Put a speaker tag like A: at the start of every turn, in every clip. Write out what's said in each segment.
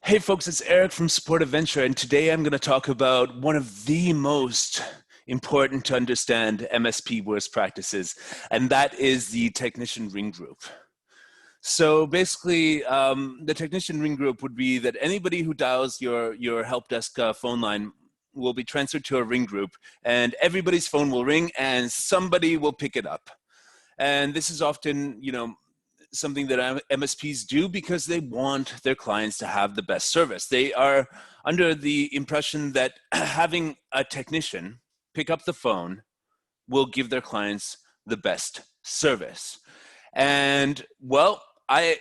A: Hey folks, it's Eric from Support Adventure, and today I'm going to talk about one of the most important to understand MSP worst practices, and that is the technician ring group. So basically, the technician ring group would be that anybody who dials your help desk phone line will be transferred to a ring group, and everybody's phone will ring and somebody will pick it up. And this is often, something that MSPs do because they want their clients to have the best service. They are under the impression that having a technician pick up the phone will give their clients the best service. And well, I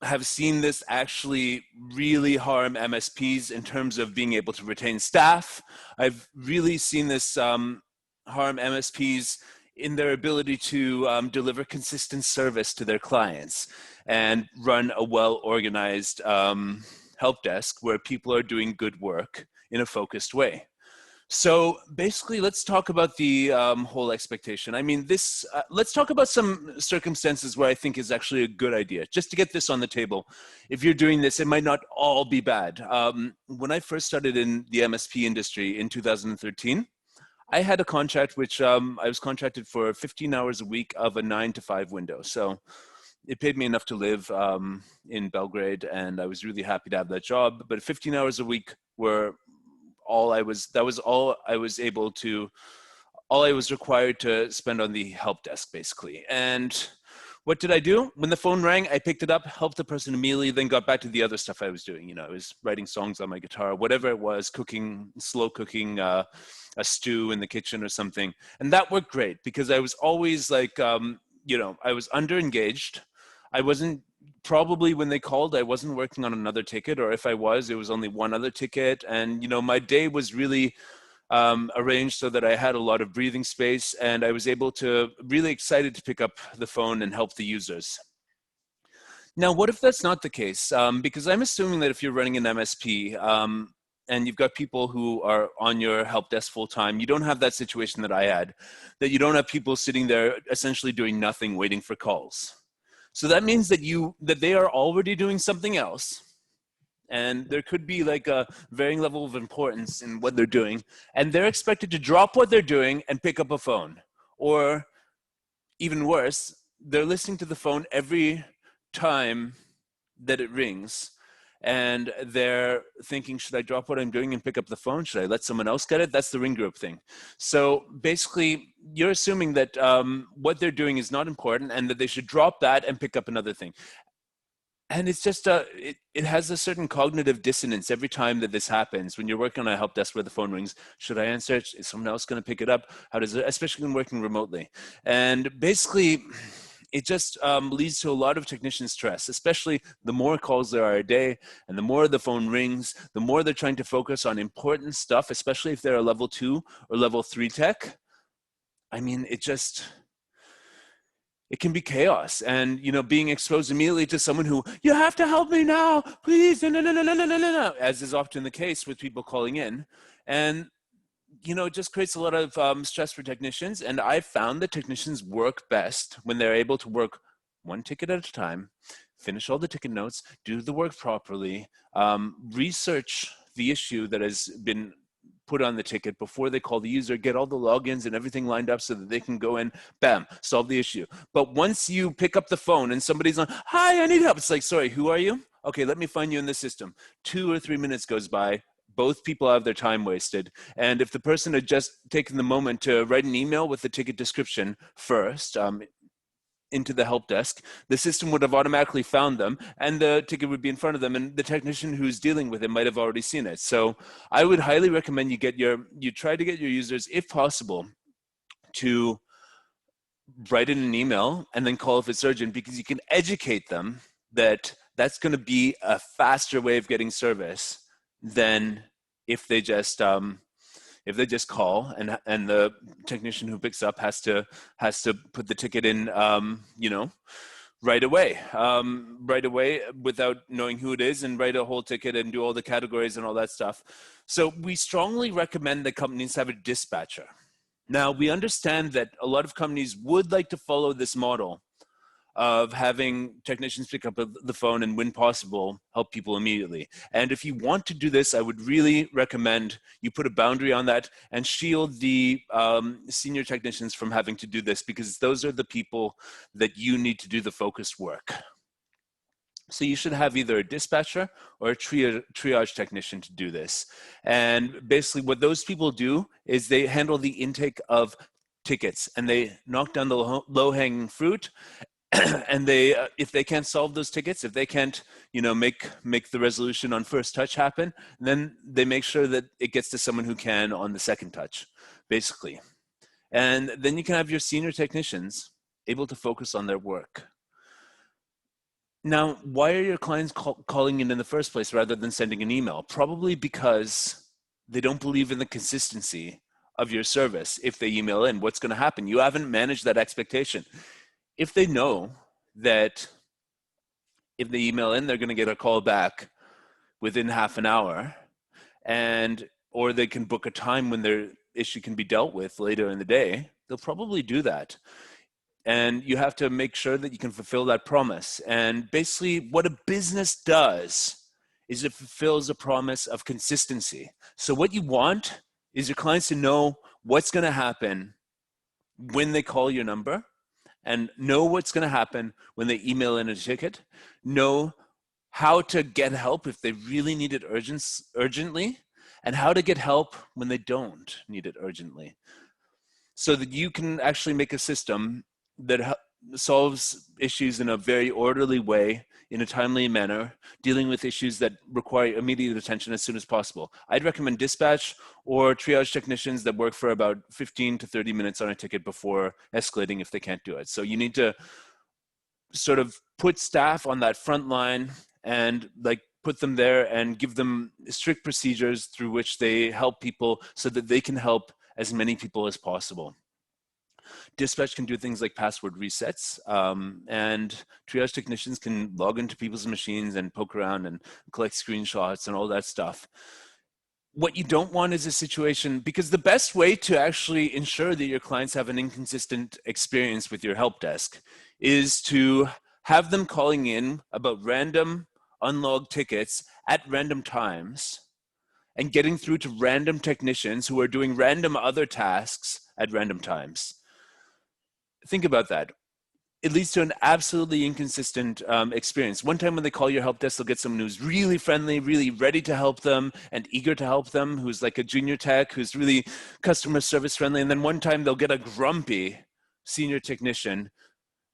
A: have seen this actually really harm MSPs in terms of being able to retain staff. I've really seen this harm MSPs in their ability to deliver consistent service to their clients and run a well-organized help desk where people are doing good work in a focused way. So basically, let's talk about the whole expectation. I mean, let's talk about some circumstances where I think is actually a good idea, just to get this on the table. If you're doing this, it might not all be bad. When I first started in the MSP industry in 2013, I had a contract which I was contracted for 15 hours a week of a 9 to 5 window. So it paid me enough to live in Belgrade, and I was really happy to have that job. But 15 hours a week were all I was required to spend on the help desk, basically. And what did I do? When the phone rang, I picked it up, helped the person immediately, then got back to the other stuff I was doing. I was writing songs on my guitar, whatever it was, slow cooking a stew in the kitchen or something. And that worked great because I was always like, I was under-engaged. I wasn't, probably when they called, I wasn't working on another ticket, or if I was, it was only one other ticket. And, my day was really arranged so that I had a lot of breathing space, and I was really excited to pick up the phone and help the users. Now, what if that's not the case? Because I'm assuming that if you're running an MSP and you've got people who are on your help desk full time, you don't have that situation that I had, that you don't have people sitting there essentially doing nothing, waiting for calls. So that means that they are already doing something else. And there could be like a varying level of importance in what they're doing. And they're expected to drop what they're doing and pick up a phone. Or even worse, they're listening to the phone every time that it rings. And they're thinking, should I drop what I'm doing and pick up the phone? Should I let someone else get it? That's the ring group thing. So basically, you're assuming that what they're doing is not important and that they should drop that and pick up another thing. And it's just, it has a certain cognitive dissonance every time that this happens. When you're working on a help desk where the phone rings, should I answer it? Is someone else going to pick it up? How does it, especially when working remotely? And basically, it just leads to a lot of technician stress, especially the more calls there are a day and the more the phone rings, the more they're trying to focus on important stuff, especially if they're a level 2 or level 3 tech. I mean, it can be chaos, and being exposed immediately to someone who, you have to help me now, please, no, as is often the case with people calling in. And it just creates a lot of stress for technicians. And I've found that technicians work best when they're able to work one ticket at a time, finish all the ticket notes, do the work properly, research the issue that has been put on the ticket before they call the user, get all the logins and everything lined up so that they can go in, bam, solve the issue. But once you pick up the phone and somebody's on, hi, I need help. It's like, sorry, who are you? Okay, let me find you in the system. 2 or 3 minutes goes by. Both people have their time wasted. And if the person had just taken the moment to write an email with the ticket description first, into the help desk, the system would have automatically found them and the ticket would be in front of them, and the technician who's dealing with it might have already seen it. So I would highly recommend you try to get your users, if possible, to write in an email and then call if it's urgent, because you can educate them that that's going to be a faster way of getting service than if they just call and the technician who picks up has to put the ticket in, right away without knowing who it is, and write a whole ticket and do all the categories and all that stuff. So we strongly recommend that companies have a dispatcher. Now, we understand that a lot of companies would like to follow this model of having technicians pick up the phone and, when possible, help people immediately. And if you want to do this, I would really recommend you put a boundary on that and shield the senior technicians from having to do this, because those are the people that you need to do the focused work. So you should have either a dispatcher or a triage technician to do this. And basically what those people do is they handle the intake of tickets, and they knock down the low-hanging fruit. And they, if they can't solve those tickets, if they can't, make the resolution on first touch happen, then they make sure that it gets to someone who can on the second touch, basically. And then you can have your senior technicians able to focus on their work. Now, why are your clients calling in the first place rather than sending an email? Probably because they don't believe in the consistency of your service. If they email in, what's going to happen? You haven't managed that expectation. If they know that if they email in, they're going to get a call back within half an hour, or they can book a time when their issue can be dealt with later in the day, they'll probably do that. And you have to make sure that you can fulfill that promise. And basically what a business does is it fulfills a promise of consistency. So what you want is your clients to know what's going to happen when they call your number, and know what's going to happen when they email in a ticket, know how to get help if they really need it urgently, and how to get help when they don't need it urgently. So that you can actually make a system that solves issues in a very orderly way, in a timely manner, dealing with issues that require immediate attention as soon as possible. I'd recommend dispatch or triage technicians that work for about 15 to 30 minutes on a ticket before escalating if they can't do it. So you need to sort of put staff on that front line and put them there and give them strict procedures through which they help people so that they can help as many people as possible. Dispatch can do things like password resets, and triage technicians can log into people's machines and poke around and collect screenshots and all that stuff. What you don't want is a situation, because the best way to actually ensure that your clients have an inconsistent experience with your help desk is to have them calling in about random unlogged tickets at random times and getting through to random technicians who are doing random other tasks at random times. Think about that. It leads to an absolutely inconsistent experience. One time when they call your help desk, they'll get someone who's really friendly, really ready to help them and eager to help them, who's like a junior tech, who's really customer service friendly. And then one time they'll get a grumpy senior technician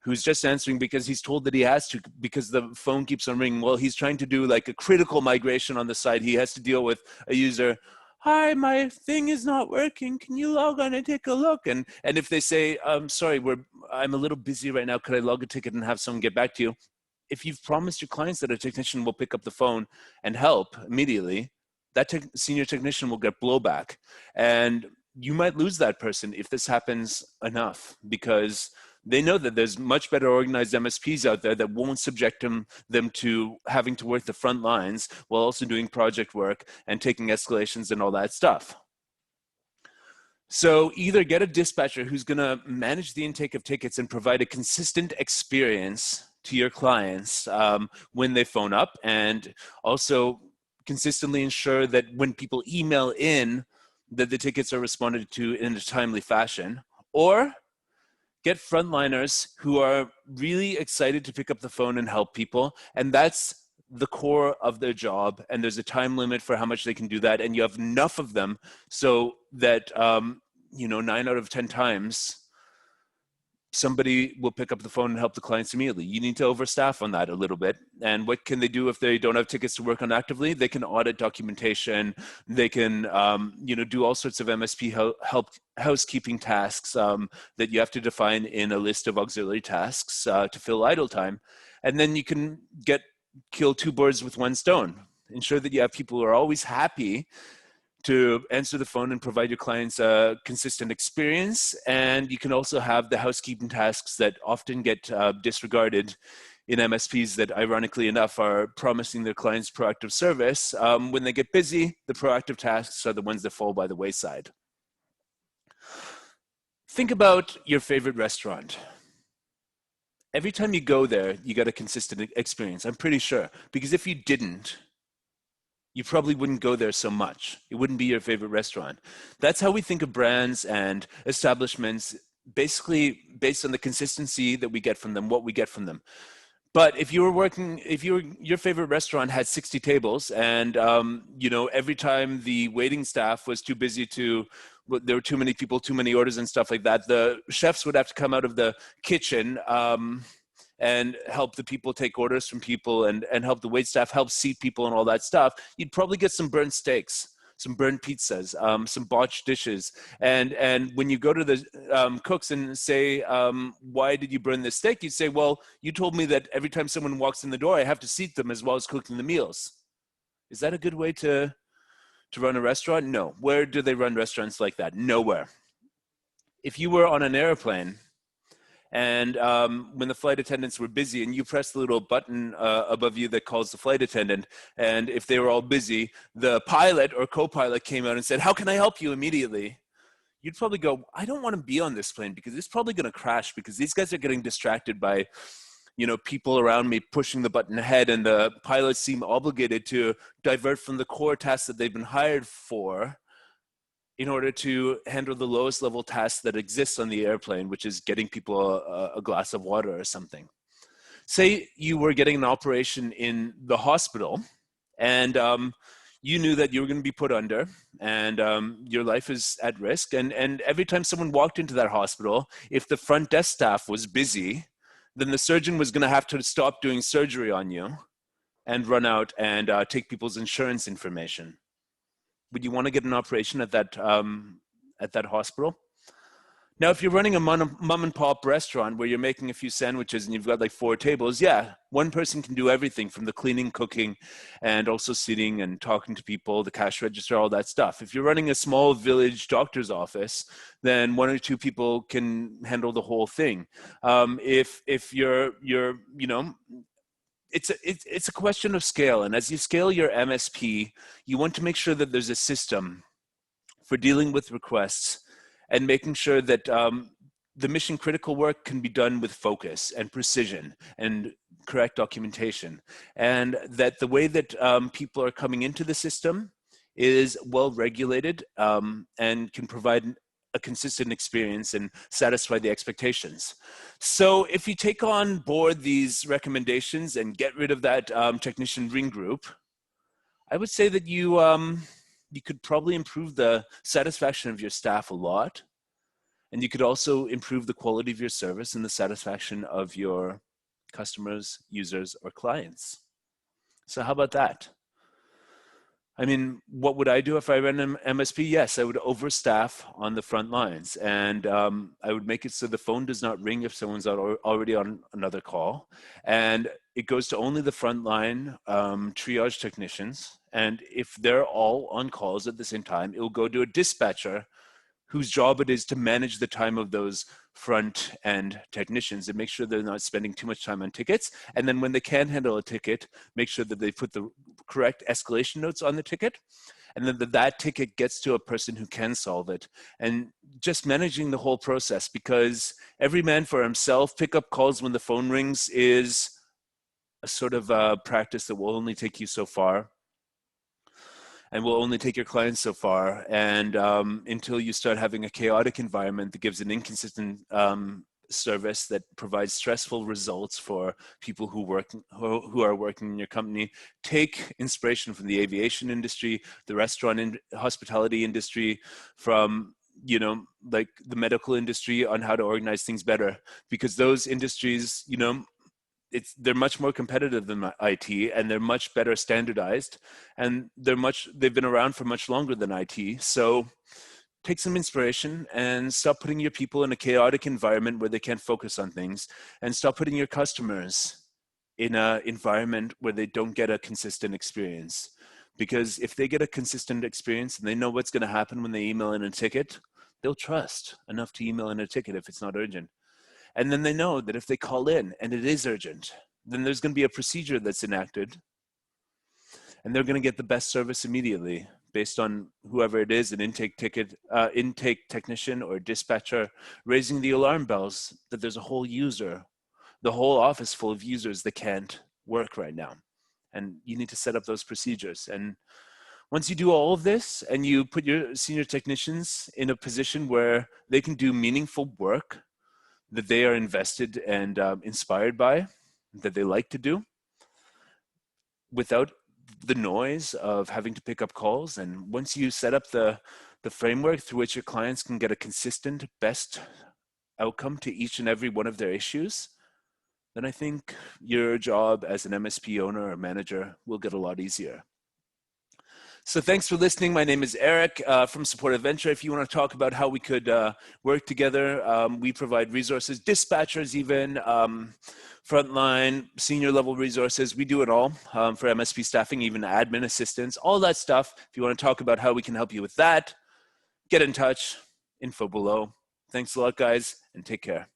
A: who's just answering because he's told that he has to, because the phone keeps on ringing. Well, he's trying to do like a critical migration on the side. He has to deal with a user. Hi, my thing is not working. Can you log on and take a look? And if they say, sorry, I'm a little busy right now. Could I log a ticket and have someone get back to you? If you've promised your clients that a technician will pick up the phone and help immediately, that senior technician will get blowback. And you might lose that person if this happens enough, because they know that there's much better organized MSPs out there that won't subject them to having to work the front lines while also doing project work and taking escalations and all that stuff. So either get a dispatcher who's going to manage the intake of tickets and provide a consistent experience to your clients when they phone up, and also consistently ensure that when people email in that the tickets are responded to in a timely fashion, or get frontliners who are really excited to pick up the phone and help people. And that's the core of their job. And there's a time limit for how much they can do that. And you have enough of them so that, 9 out of 10 times, somebody will pick up the phone and help the clients immediately. You need to overstaff on that a little bit. And what can they do if they don't have tickets to work on actively? They can audit documentation. They can, do all sorts of MSP housekeeping tasks that you have to define in a list of auxiliary tasks to fill idle time. And then you can kill two birds with one stone. Ensure that you have people who are always happy to answer the phone and provide your clients a consistent experience. And you can also have the housekeeping tasks that often get disregarded in MSPs that, ironically enough, are promising their clients proactive service. When they get busy, the proactive tasks are the ones that fall by the wayside. Think about your favorite restaurant. every time you go there, you got a consistent experience. I'm pretty sure. Because if you didn't, you probably wouldn't go there so much. It wouldn't be your favorite restaurant. That's how we think of brands and establishments, basically based on the consistency that we get from them, what we get from them. But if you were working, if your favorite restaurant had 60 tables, and every time the waiting staff was too busy to, there were too many people, too many orders and stuff like that, the chefs would have to come out of the kitchen and help the people take orders from people, and help the wait staff help seat people and all that stuff. You'd probably get some burnt steaks, some burnt pizzas, some botched dishes. And when you go to the cooks and say, why did you burn this steak? You'd say, well, you told me that every time someone walks in the door, I have to seat them as well as cooking the meals. Is that a good way to run a restaurant? No. Where do they run restaurants like that? Nowhere. If you were on an airplane and when the flight attendants were busy and you press the little button above you that calls the flight attendant, and if they were all busy, the pilot or co-pilot came out and said, how can I help you immediately? You'd probably go, I don't want to be on this plane because it's probably going to crash because these guys are getting distracted by people around me pushing the button ahead, and the pilots seem obligated to divert from the core tasks that they've been hired for in order to handle the lowest level task that exists on the airplane, which is getting people a glass of water or something. Say you were getting an operation in the hospital, and you knew that you were going to be put under, and your life is at risk. And every time someone walked into that hospital, if the front desk staff was busy, then the surgeon was going to have to stop doing surgery on you and run out and take people's insurance information. Would you want to get an operation at that hospital? Now, if you're running a mom and pop restaurant where you're making a few sandwiches and you've got like 4 tables, yeah, one person can do everything from the cleaning, cooking, and also sitting and talking to people, the cash register, all that stuff. If you're running a small village doctor's office, then 1 or 2 people can handle the whole thing. If you're it's a question of scale. And as you scale your MSP, you want to make sure that there's a system for dealing with requests and making sure that the mission critical work can be done with focus and precision and correct documentation. And that the way that people are coming into the system is well regulated and can provide a consistent experience and satisfy the expectations. So if you take on board these recommendations and get rid of that technician ring group, I would say that you could probably improve the satisfaction of your staff a lot. And you could also improve the quality of your service and the satisfaction of your customers, users, or clients. So how about that? I mean, what would I do if I ran an MSP? Yes, I would overstaff on the front lines, and I would make it so the phone does not ring if someone's already on another call, and it goes to only the frontline triage technicians. And if they're all on calls at the same time, it will go to a dispatcher whose job it is to manage the time of those front end technicians and make sure they're not spending too much time on tickets. And then when they can handle a ticket, make sure that they put the correct escalation notes on the ticket. And then that ticket gets to a person who can solve it. And just managing the whole process, because every man for himself, pick up calls when the phone rings is a sort of practice that will only take you so far, and will only take your clients so far. And until you start having a chaotic environment that gives an inconsistent service that provides stressful results for people who are working in your company. Take inspiration from the aviation industry, the restaurant and hospitality industry, from like the medical industry on how to organize things better, because those industries, they're much more competitive than IT, and they're much better standardized, and they've been around for much longer than IT. So take some inspiration and stop putting your people in a chaotic environment where they can't focus on things, and stop putting your customers in an environment where they don't get a consistent experience. Because if they get a consistent experience and they know what's going to happen when they email in a ticket, they'll trust enough to email in a ticket if it's not urgent. And then they know that if they call in and it is urgent, then there's going to be a procedure that's enacted, and they're going to get the best service immediately based on whoever it is, an intake technician or dispatcher, raising the alarm bells that there's a whole user the whole office full of users that can't work right now. And you need to set up those procedures. And once you do all of this and you put your senior technicians in a position where they can do meaningful work that they are invested and inspired by, that they like to do, without the noise of having to pick up calls, and once you set up the framework through which your clients can get a consistent best outcome to each and every one of their issues, then I think your job as an MSP owner or manager will get a lot easier. So thanks for listening. My name is Eric from Supportive Venture. If you want to talk about how we could work together, we provide resources, dispatchers even, frontline, senior level resources. We do it all for MSP staffing, even admin assistance, all that stuff. If you want to talk about how we can help you with that, get in touch, info below. Thanks a lot, guys, and take care.